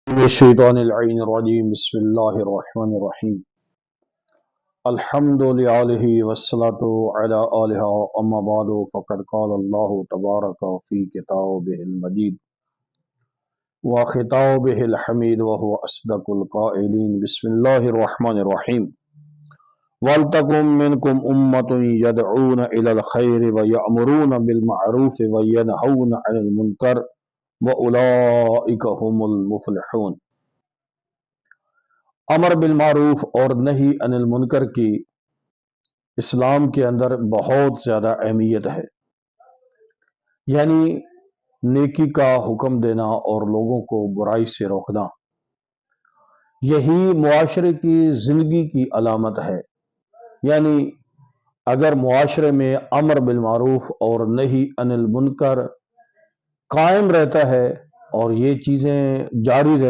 الشیطان اللعین الرجیم بسم اللہ الرحمن الرحیم الحمد للہ والصلاة علی آلہ اما بعد فقد قال اللہ تبارک فی کتابہ المجید وخطابہ الحمید وهو اصدق القائلین بسم اللہ الرحمن الرحیم وَلْتَكُن مِّنكُمْ أُمَّةٌ يَدْعُونَ إِلَى الْخَيْرِ وَيَأْمُرُونَ بِالْمَعْرُوفِ وَيَنْهَوْنَ عَنِ الْمُنكَرِ وَأُولَئِكَ هُمُ الْمُفْلِحُونَ۔ امر بالمعروف اور نہی عن المنکر کی اسلام کے اندر بہت زیادہ اہمیت ہے، یعنی نیکی کا حکم دینا اور لوگوں کو برائی سے روکنا، یہی معاشرے کی زندگی کی علامت ہے۔ یعنی اگر معاشرے میں امر بالمعروف اور نہی عن المنکر قائم رہتا ہے اور یہ چیزیں جاری رہتی